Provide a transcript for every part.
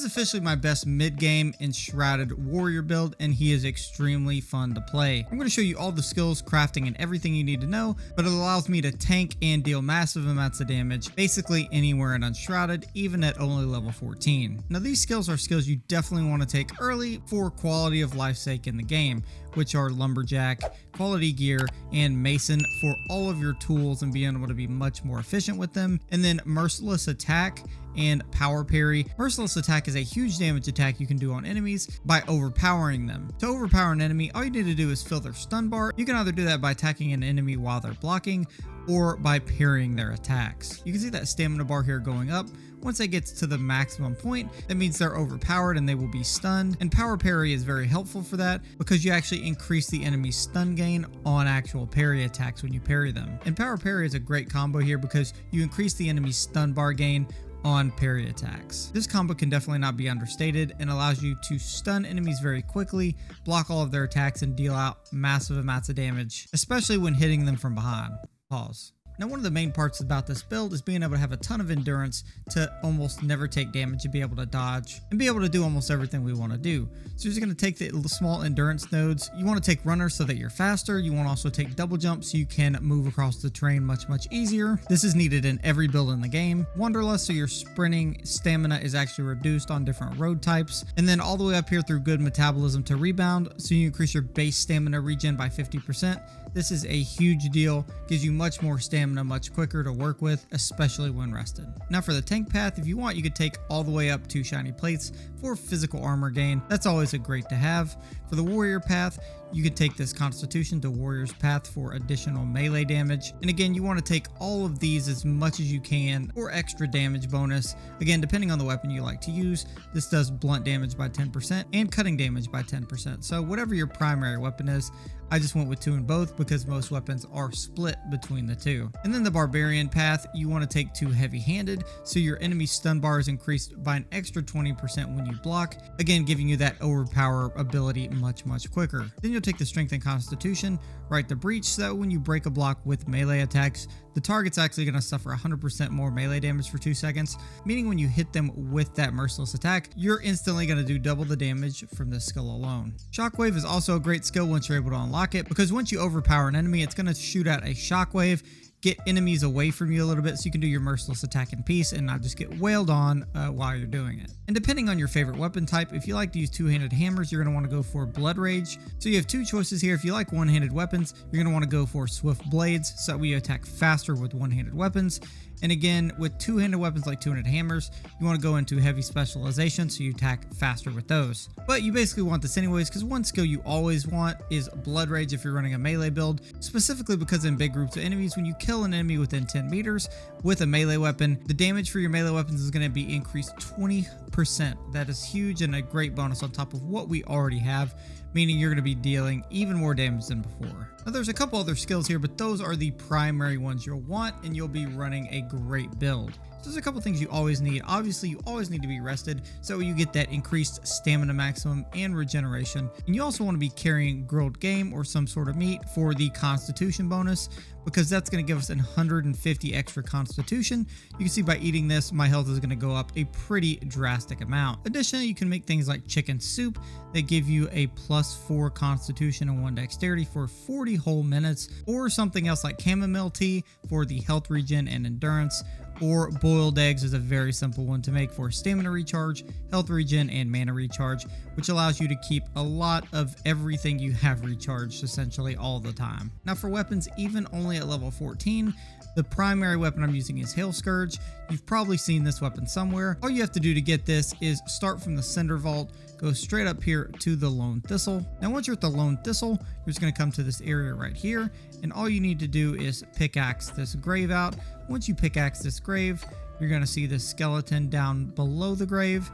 is officially my best mid-game Enshrouded Warrior build, and he is extremely fun to play. I'm going to show you all the skills, crafting, and everything you need to know, but it allows me to tank and deal massive amounts of damage, basically anywhere in Enshrouded, even at only level 14. Now these skills are skills you definitely want to take early for quality of life sake in the game, which are Lumberjack, Quality Gear, and Mason for all of your tools and being able to be much more efficient with them. And then Merciless Attack and Power Parry. Merciless Attack is a huge damage attack you can do on enemies by overpowering them. To overpower an enemy, all you need to do is fill their stun bar. You can either do that by attacking an enemy while they're blocking or by parrying their attacks. You can see that stamina bar here going up. Once it gets to the maximum point, that means they're overpowered and they will be stunned. And Power Parry is very helpful for that because you actually increase the enemy's stun gain on actual parry attacks when you parry them. And Power Parry is a great combo here because you increase the enemy's stun bar gain on parry attacks. This combo can definitely not be understated and allows you to stun enemies very quickly, block all of their attacks, and deal out massive amounts of damage, especially when hitting them from behind. Pause. Now, one of the main parts about this build is being able to have a ton of endurance to almost never take damage and be able to dodge and be able to do almost everything we want to do. So you're just going to take the small endurance nodes. You want to take runners so that you're faster. You want to also take double jumps so you can move across the terrain much easier. This is needed in every build in the game. Wanderlust, so your sprinting stamina is actually reduced on different road types. And then all the way up here through good metabolism to rebound, so you increase your base stamina regen by 50%. This is a huge deal, gives you much more stamina much quicker to work with, especially when rested. Now for the tank path, if you want, you could take all the way up to shiny plates for physical armor gain. That's always a great to have. For the warrior path, you could take this constitution to warrior's path for additional melee damage. And again, you want to take all of these as much as you can for extra damage bonus. Again, depending on the weapon you like to use, this does blunt damage by 10% and cutting damage by 10%. So whatever your primary weapon is, I just went with 2 in both because most weapons are split between the 2. And then the barbarian path, you want to take 2 heavy-handed, so your enemy's stun bar is increased by an extra 20% when you block, again giving you that overpower ability much quicker. Then you'll take the strength and constitution, right the breach, so when you break a block with melee attacks, the target's actually going to suffer 100% more melee damage for 2 seconds, meaning when you hit them with that merciless attack, you're instantly going to do double the damage from this skill alone. Shockwave is also a great skill once you're able to unlock it, because once you overpower an enemy, it's going to shoot out a shockwave, get enemies away from you a little bit so you can do your merciless attack in peace and not just get wailed on while you're doing it. And depending on your favorite weapon type, if you like to use two-handed hammers, you're going to want to go for Blood Rage. So you have 2 choices here. If you like one-handed weapons, you're going to want to go for Swift Blades, so that we attack faster with one-handed weapons. And again, with two-handed weapons like two-handed hammers, you want to go into heavy specialization so you attack faster with those. But you basically want this anyways, because one skill you always want is Blood Rage if you're running a melee build, specifically because in big groups of enemies, when you kill an enemy within 10 meters with a melee weapon, the damage for your melee weapons is going to be increased 20%. That is huge and a great bonus on top of what we already have, meaning you're going to be dealing even more damage than before. Now there's a couple other skills here, but those are the primary ones you'll want, and you'll be running a great build. So there's a couple things you always need. Obviously, you always need to be rested, so you get that increased stamina maximum and regeneration. And you also want to be carrying grilled game or some sort of meat for the constitution bonus, because that's going to give us 150 extra constitution. You can see by eating this, my health is going to go up a pretty drastic amount. Additionally, you can make things like chicken soup that give you a +4 constitution and 1 dexterity for 40 whole minutes, or something else like chamomile tea for the health regen and endurance, or boiled eggs is a very simple one to make for stamina recharge, health regen, and mana recharge, which allows you to keep a lot of everything you have recharged essentially all the time. Now for weapons, even only at level 14, the primary weapon I'm using is Hail Scourge. You've probably seen this weapon somewhere. All you have to do to get this is start from the Cinder Vault, go straight up here to the Lone Thistle. Now once you're at the Lone Thistle, you're just going to come to this area right here, and all you need to do is pickaxe this grave out. Once you pickaxe this grave, you're going to see this skeleton down below the grave.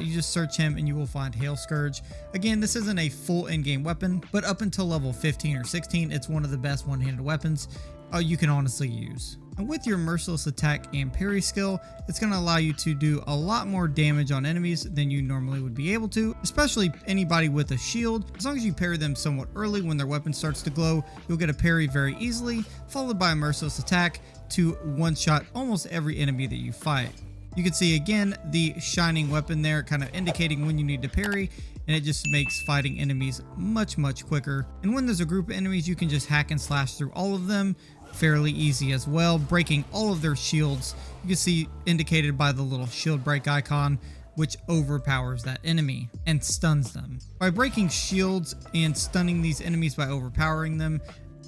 You just search him and you will find Hail Scourge. Again, this isn't a full in-game weapon, but up until level 15 or 16, it's one of the best one-handed weapons you can honestly use. And with your merciless attack and parry skill, it's going to allow you to do a lot more damage on enemies than you normally would be able to, especially anybody with a shield. As long as you parry them somewhat early when their weapon starts to glow, you'll get a parry very easily, followed by a merciless attack to one-shot almost every enemy that you fight. You can see again the shining weapon there kind of indicating when you need to parry, and it just makes fighting enemies much quicker. And when there's a group of enemies, you can just hack and slash through all of them fairly easy as well, breaking all of their shields. You can see indicated by the little shield break icon, which overpowers that enemy and stuns them. By breaking shields and stunning these enemies by overpowering them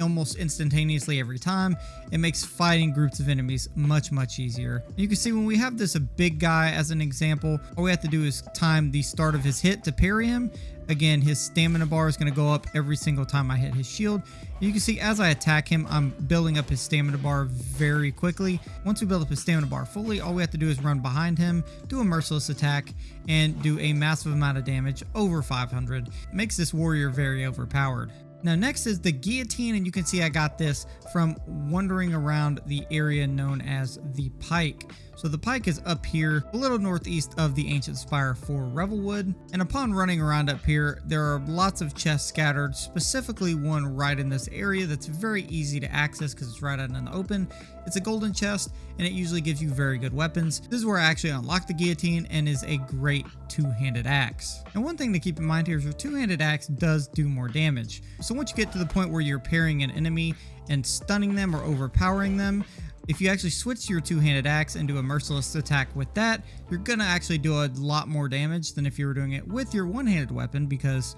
almost instantaneously every time, it makes fighting groups of enemies much easier. You can see when we have this a big guy as an example, all we have to do is time the start of his hit to parry him. Again, his stamina bar is going to go up every single time I hit his shield. You can see as I attack him, I'm building up his stamina bar very quickly. Once we build up his stamina bar fully, all we have to do is run behind him, do a merciless attack, and do a massive amount of damage, over 500. It makes this warrior very overpowered. Now next is the guillotine, and you can see I got this from wandering around the area known as the Pike. So the Pike is up here a little northeast of the ancient spire for Revelwood, and upon running around up here there are lots of chests scattered, specifically one right in this area that's very easy to access because it's right out in the open. It's a golden chest and it usually gives you very good weapons. This is where I actually unlock the guillotine and is a great two-handed axe. And one thing to keep in mind here is your two-handed axe does do more damage. So once you get to the point where you're parrying an enemy and stunning them or overpowering them, if you actually switch to your two-handed axe and do a merciless attack with that, you're gonna actually do a lot more damage than if you were doing it with your one-handed weapon, because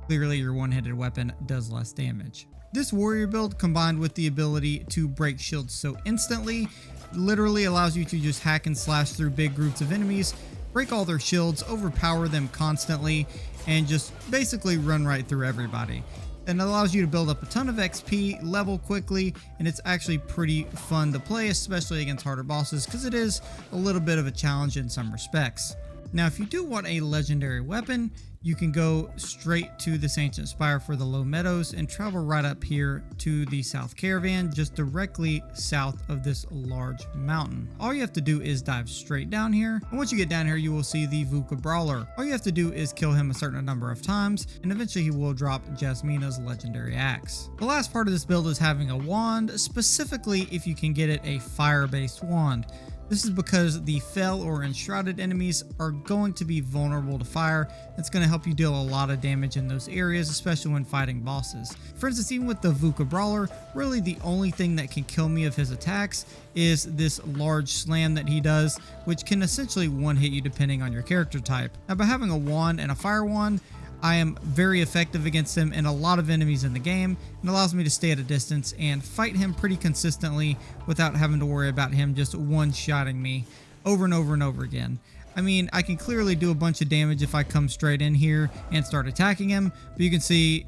clearly your one-handed weapon does less damage. This warrior build, combined with the ability to break shields so instantly, literally allows you to just hack and slash through big groups of enemies, break all their shields, overpower them constantly, and just basically run right through everybody. And it allows you to build up a ton of XP, level quickly, and it's actually pretty fun to play, especially against harder bosses, because it is a little bit of a challenge in some respects. Now, if you do want a legendary weapon, you can go straight to this ancient spire for the Low Meadows and travel right up here to the South Caravan, just directly south of this large mountain. All you have to do is dive straight down here, and once you get down here you will see the Vuka Brawler. All you have to do is kill him a certain number of times, and eventually he will drop Jasmina's legendary axe. The last part of this build is having a wand, specifically if you can get it a fire-based wand. This is because the fell or enshrouded enemies are going to be vulnerable to fire. It's going to help you deal a lot of damage in those areas, especially when fighting bosses. For instance, even with the Vuka Brawler, really the only thing that can kill me of his attacks is this large slam that he does, which can essentially one-hit you depending on your character type. Now, by having a wand and a fire wand, I am very effective against him and a lot of enemies in the game, and allows me to stay at a distance and fight him pretty consistently without having to worry about him just one-shotting me over and over again. I mean, I can clearly do a bunch of damage if I come straight in here and start attacking him, but you can see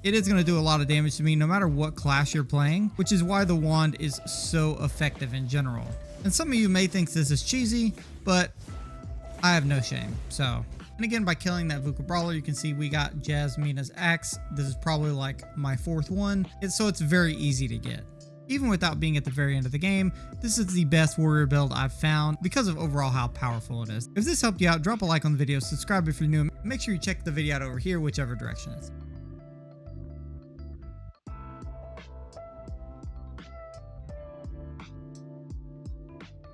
it is going to do a lot of damage to me no matter what class you're playing, which is why the wand is so effective in general. And some of you may think this is cheesy, but I have no shame, so... And again, by killing that Vuka Brawler, you can see we got Jasmina's axe. This is probably like my fourth one, so it's very easy to get. Even without being at the very end of the game, this is the best warrior build I've found because of overall how powerful it is. If this helped you out, drop a like on the video, subscribe if you're new, and make sure you check the video out over here, whichever direction it is.